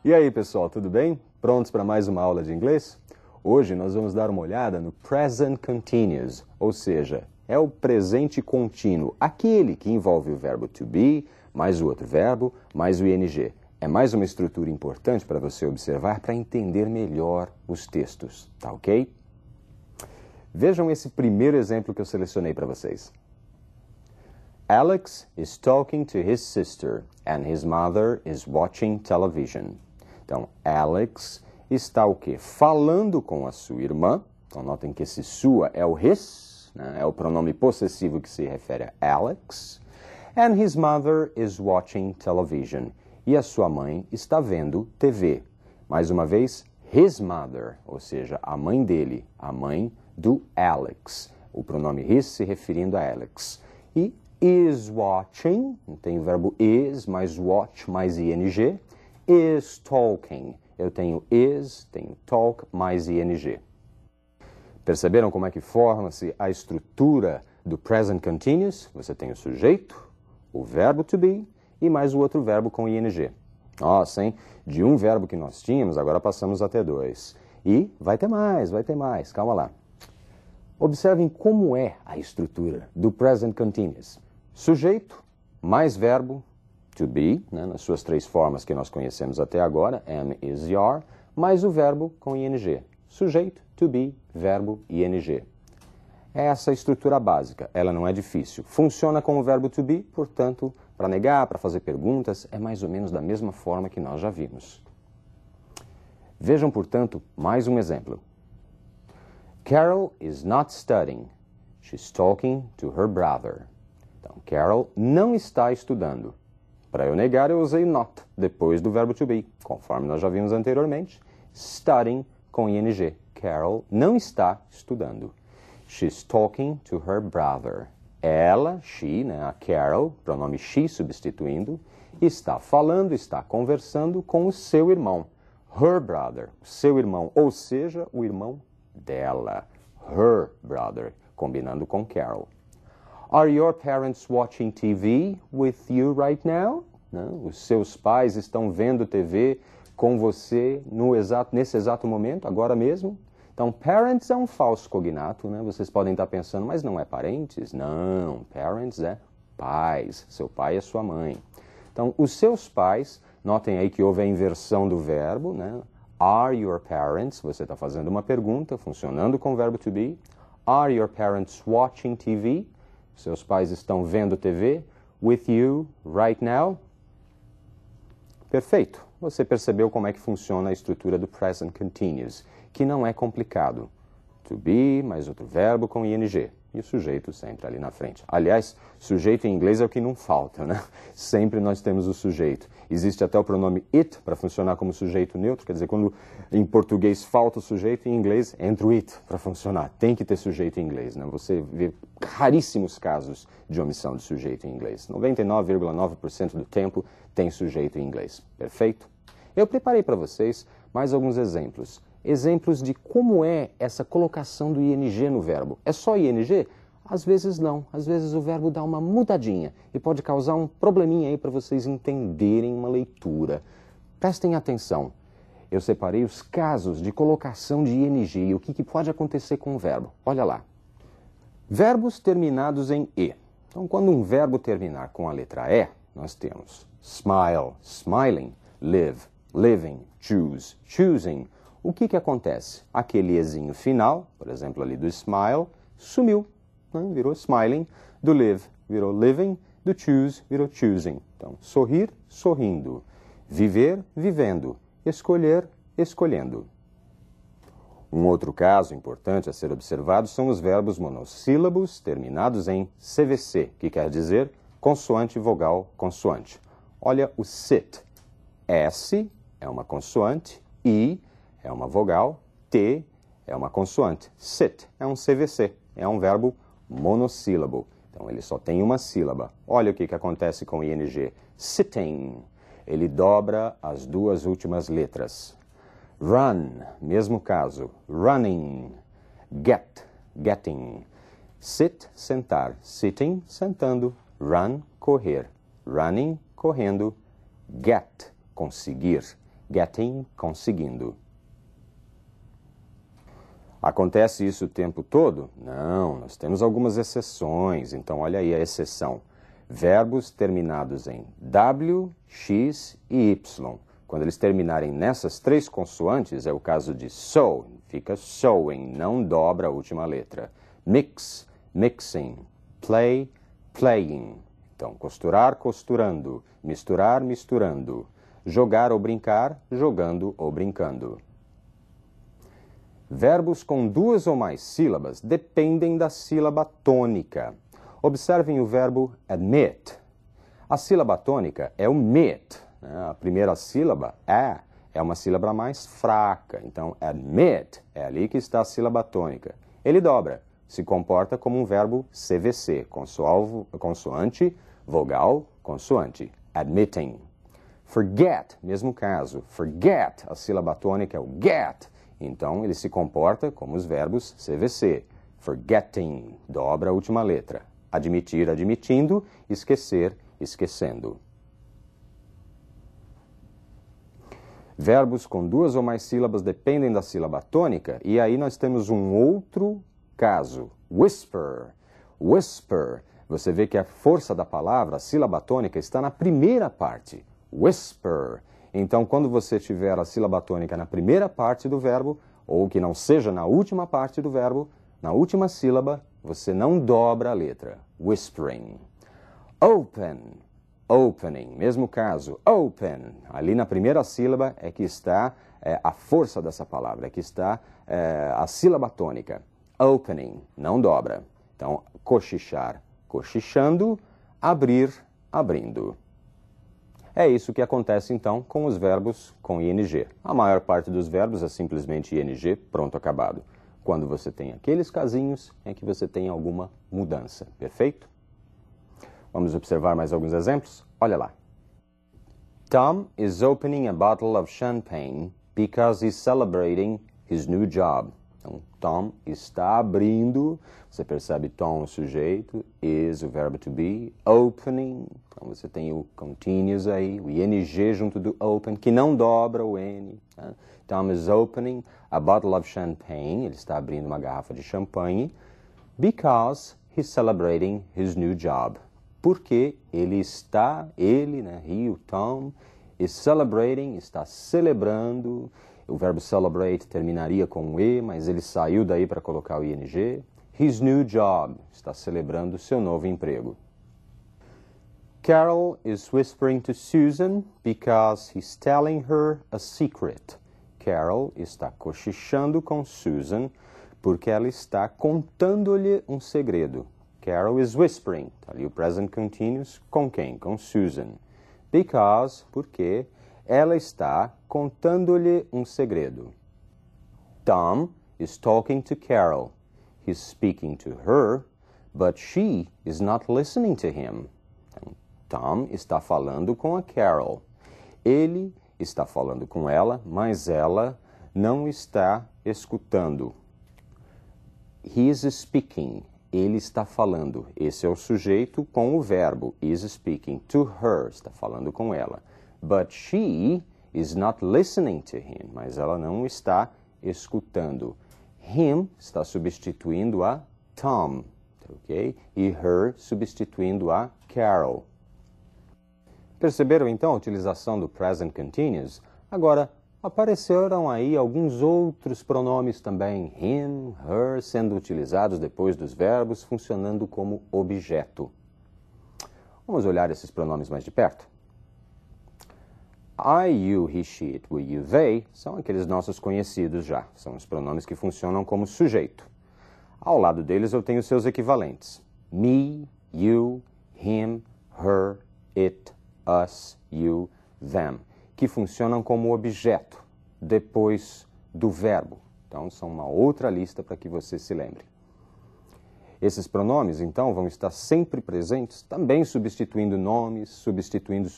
E aí, pessoal, tudo bem? Prontos para mais uma aula de inglês? Hoje nós vamos dar uma olhada no present continuous, ou seja, é o presente contínuo, aquele que envolve o verbo to be, mais o outro verbo, mais o ing. É mais uma estrutura importante para você observar para entender melhor os textos, tá ok? Vejam esse primeiro exemplo que eu selecionei para vocês. Alex is talking to his sister and his mother is watching television. Então, Alex está o quê? Falando com a sua irmã. Então, notem que esse sua é o his, né? É o pronome possessivo que se refere a Alex. And his mother is watching television. E a sua mãe está vendo TV. Mais uma vez, his mother, ou seja, a mãe dele, a mãe do Alex. O pronome his se referindo a Alex. E is watching, tem o verbo is, mais watch, mais ing. Is talking. Eu tenho is, tenho talk, mais ing. Perceberam como é que forma-se a estrutura do present continuous? Você tem o sujeito, o verbo to be e mais o outro verbo com ing. Nossa, hein? De um verbo que nós tínhamos, agora passamos a ter dois. E vai ter mais. Calma lá. Observem como é a estrutura do present continuous. Sujeito, mais verbo, to be, né, nas suas três formas que nós conhecemos até agora, am, is, are, mais o verbo com ing. Sujeito, to be, verbo, ing. É essa a estrutura básica, ela não é difícil. Funciona com o verbo to be, portanto, para negar, para fazer perguntas, é mais ou menos da mesma forma que nós já vimos. Vejam, portanto, mais um exemplo. Carol is not studying. She's talking to her brother. Então, Carol não está estudando. Para eu negar, eu usei not, depois do verbo to be, conforme nós já vimos anteriormente. Studying com ing. Carol não está estudando. She's talking to her brother. Ela, she, né, a Carol, pronome she substituindo, está falando, está conversando com o seu irmão. Her brother, o seu irmão, ou seja, o irmão dela. Her brother, combinando com Carol. Are your parents watching TV with you right now? Não? Os seus pais estão vendo TV com você nesse exato momento, agora mesmo? Então, parents é um falso cognato, né? Vocês podem estar pensando, mas não é parentes? Não, parents é pais. Seu pai é sua mãe. Então, os seus pais, notem aí que houve a inversão do verbo, né? Are your parents? Você está fazendo uma pergunta, funcionando com o verbo to be. Are your parents watching TV? Seus pais estão vendo TV with you right now? Perfeito. Você percebeu como é que funciona a estrutura do present continuous, que não é complicado. To be, mais outro verbo com ing. E o sujeito sempre ali na frente. Aliás, sujeito em inglês é o que não falta, né? Sempre nós temos o sujeito. Existe até o pronome it para funcionar como sujeito neutro, quer dizer, quando em português falta o sujeito, em inglês entra o it para funcionar. Tem que ter sujeito em inglês, né? Você vê raríssimos casos de omissão de sujeito em inglês. 99,9% do tempo tem sujeito em inglês. Perfeito? Eu preparei para vocês mais alguns exemplos. Exemplos de como é essa colocação do ing no verbo. É só ing? Às vezes não. Às vezes o verbo dá uma mudadinha e pode causar um probleminha aí para vocês entenderem uma leitura. Prestem atenção. Eu separei os casos de colocação de ing e o que pode acontecer com o verbo. Olha lá. Verbos terminados em e. Então, quando um verbo terminar com a letra e, nós temos smile, smiling, live, living, choose, choosing. O que acontece? Aquele ezinho final, por exemplo, ali do smile, sumiu, né? Virou smiling, do live virou living, do choose virou choosing. Então, sorrir, sorrindo, viver, vivendo, escolher, escolhendo. Um outro caso importante a ser observado são os verbos monossílabos terminados em CVC, que quer dizer consoante, vogal, consoante. Olha o sit. S é uma consoante, I é uma vogal, T é uma consoante. Sit é um CVC, é um verbo monossílabo. Então, ele só tem uma sílaba. Olha o que acontece com o ing. Sitting. Ele dobra as duas últimas letras. Run, mesmo caso. Running. Get, getting. Sit, sentar. Sitting, sentando. Run, correr. Running, correndo. Get, conseguir. getting, conseguindo. Acontece isso o tempo todo? Não, nós temos algumas exceções, então olha aí a exceção. Verbos terminados em W, X e Y. Quando eles terminarem nessas três consoantes, é o caso de sew, fica sewing, não dobra a última letra. Mix, mixing, play, playing. Então, costurar, costurando, misturar, misturando, jogar ou brincar, jogando ou brincando. Verbos com duas ou mais sílabas dependem da sílaba tônica. Observem o verbo admit. A sílaba tônica é o mit. A primeira sílaba, é uma sílaba mais fraca. Então, admit, é ali que está a sílaba tônica. Ele dobra, se comporta como um verbo CVC, consoante, vogal, consoante. Admitting. Forget, mesmo caso. Forget, a sílaba tônica é o get. Então, ele se comporta como os verbos CVC. Forgetting, dobra a última letra. Admitir, admitindo. Esquecer, esquecendo. Verbos com duas ou mais sílabas dependem da sílaba tônica. E aí nós temos um outro caso. Whisper. Whisper. Você vê que a força da palavra, a sílaba tônica, está na primeira parte. Whisper. Então, quando você tiver a sílaba tônica na primeira parte do verbo, ou que não seja na última parte do verbo, na última sílaba, você não dobra a letra. Whispering. Open. Opening. Mesmo caso. Open. Ali na primeira sílaba é que está a força dessa palavra, é que está a sílaba tônica. Opening. Não dobra. Então, cochichar, cochichando, abrir, abrindo. É isso que acontece, então, com os verbos com ing. A maior parte dos verbos é simplesmente ing, pronto, acabado. Quando você tem aqueles casinhos, é que você tem alguma mudança, perfeito? Vamos observar mais alguns exemplos? Olha lá. Tom is opening a bottle of champagne because he's celebrating his new job. Então, Tom está abrindo, você percebe Tom, o sujeito, is, o verbo to be, opening, então você tem o continuous aí, o ing junto do open, que não dobra o n. Tá? Tom is opening a bottle of champagne, ele está abrindo uma garrafa de champanhe, because he's celebrating his new job. Porque ele, né, he, o Tom, is celebrating, está celebrando. O verbo celebrate terminaria com um E, mas ele saiu daí para colocar o ing. His new job, está celebrando seu novo emprego. Carol is whispering to Susan because he's telling her a secret. Carol está cochichando com Susan porque ela está contando-lhe um segredo. Carol is whispering. Tá ali o present continuous com quem? Com Susan. Because, porque ela está contando-lhe um segredo. Tom is talking to Carol. He's speaking to her, but she is not listening to him. Então, Tom está falando com a Carol. Ele está falando com ela, mas ela não está escutando. He is speaking. Ele está falando. Esse é o sujeito com o verbo. Is speaking to her. Está falando com ela. But she is not listening to him. Mas ela não está escutando. Him está substituindo a Tom. Ok? E her substituindo a Carol. Perceberam então a utilização do present continuous? Agora, apareceram aí alguns outros pronomes também, him, her, sendo utilizados depois dos verbos, funcionando como objeto. Vamos olhar esses pronomes mais de perto? I, you, he, she, it, we, you, they são aqueles nossos conhecidos já. São os pronomes que funcionam como sujeito. Ao lado deles eu tenho seus equivalentes. Me, you, him, her, it, us, you, them, que funcionam como objeto depois do verbo. Então, são uma outra lista para que você se lembre. Esses pronomes, então, vão estar sempre presentes, também substituindo nomes, substituindo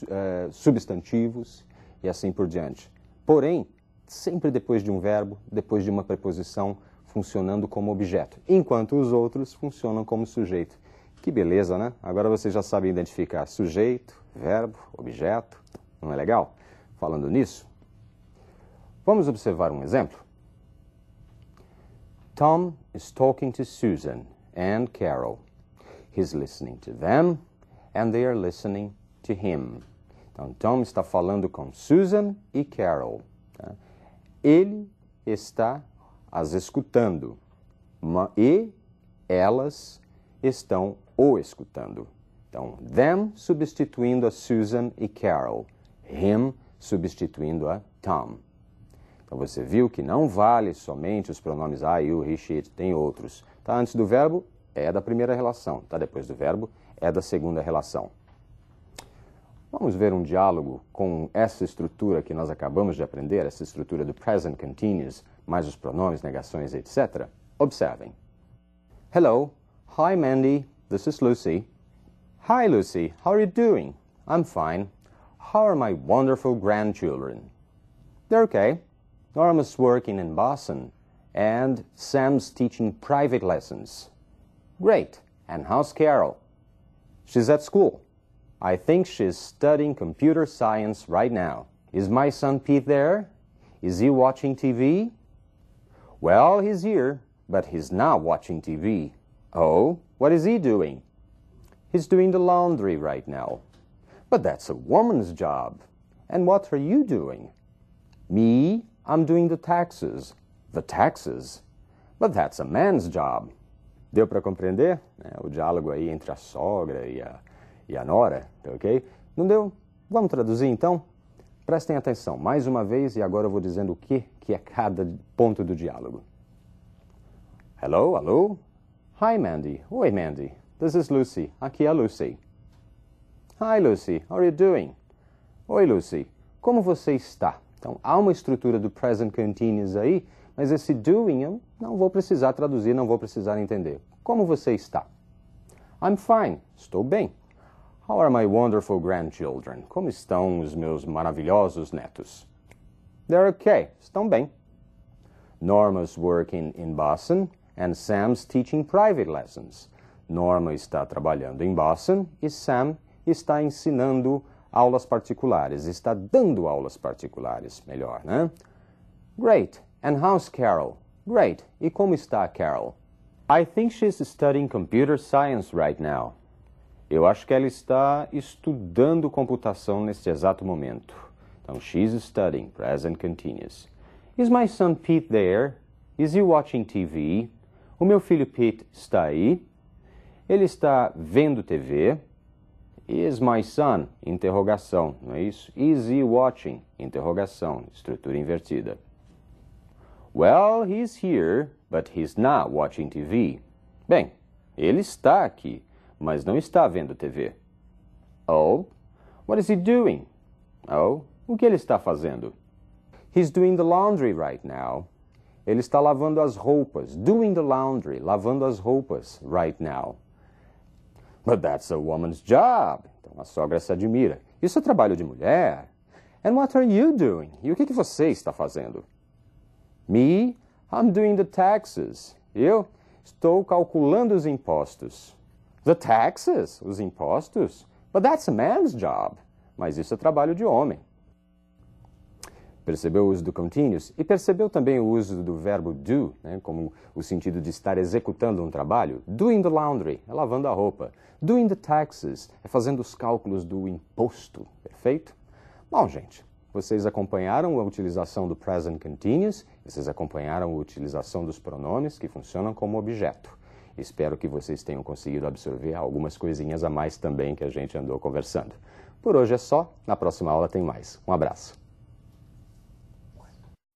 substantivos e assim por diante. Porém, sempre depois de um verbo, depois de uma preposição, funcionando como objeto, enquanto os outros funcionam como sujeito. Que beleza, né? Agora você já sabe identificar sujeito, verbo, objeto. Não é legal? Falando nisso, Vamos observar um exemplo? Tom is talking to Susan and Carol. He's listening to them and they are listening to him. Então, Tom está falando com Susan e Carol. Tá? Ele está as escutando e elas estão o escutando. Então, them substituindo a Susan e Carol. Him substituindo a Tom. Então, você viu que não vale somente os pronomes I, you, he, she, it, tem outros. Tá antes do verbo, é da primeira relação. Tá depois do verbo, é da segunda relação. Vamos ver um diálogo com essa estrutura que nós acabamos de aprender, essa estrutura do present continuous, mais os pronomes, negações, etc. Observem. Hello. Hi, Mandy. This is Lucy. Hi, Lucy. How are you doing? I'm fine. How are my wonderful grandchildren? They're okay. Norma's working in Boston, and Sam's teaching private lessons. Great. And how's Carol? She's at school. I think she's studying computer science right now. Is my son Pete there? Is he watching TV? Well, he's here, but he's not watching TV. Oh, what is he doing? He's doing the laundry right now. But that's a woman's job. And what are you doing? Me? I'm doing the taxes. The taxes? But that's a man's job. Deu para compreender? O diálogo aí entre a sogra e a nora, tá ok? Não deu? Vamos traduzir então? Prestem atenção, mais uma vez, e agora eu vou dizendo o que é cada ponto do diálogo. Hello, hello? Hi, Mandy. Oi, Mandy. This is Lucy. Aqui é a Lucy. Hi, Lucy. How are you doing? Oi, Lucy. Como você está? Então, há uma estrutura do present continuous aí, mas esse doing eu não vou precisar traduzir, não vou precisar entender. Como você está? I'm fine. Estou bem. How are my wonderful grandchildren? Como estão os meus maravilhosos netos? They're okay. Estão bem. Norma's working in Boston and Sam's teaching private lessons. Norma está trabalhando em Boston e Sam está ensinando aulas particulares, está dando aulas particulares, melhor, né? Great. And how's Carol? Great. E como está a Carol? I think she's studying computer science right now. Eu acho que ela está estudando computação neste exato momento. Então, she's studying, present continuous. Is my son Pete there? Is he watching TV? O meu filho Pete está aí? Ele está vendo TV? Is my son? Interrogação, não é isso? Is he watching? Interrogação, estrutura invertida. Well, he's here, but he's not watching TV. Bem, ele está aqui, mas não está vendo TV. Oh, what is he doing? Oh, o que ele está fazendo? He's doing the laundry right now. Ele está lavando as roupas. Doing the laundry, lavando as roupas right now. But that's a woman's job. Então a sogra se admira. Isso é trabalho de mulher. And what are you doing? E o que você está fazendo? Me? I'm doing the taxes. Eu estou calculando os impostos. The taxes? Os impostos? But that's a man's job. Mas isso é trabalho de homem. Percebeu o uso do continuous? E percebeu também o uso do verbo do, né, como o sentido de estar executando um trabalho? Doing the laundry, é lavando a roupa. Doing the taxes, é fazendo os cálculos do imposto. Perfeito? Bom, gente, vocês acompanharam a utilização do present continuous, vocês acompanharam a utilização dos pronomes que funcionam como objeto. Espero que vocês tenham conseguido absorver algumas coisinhas a mais também que a gente andou conversando. Por hoje é só, na próxima aula tem mais. Um abraço.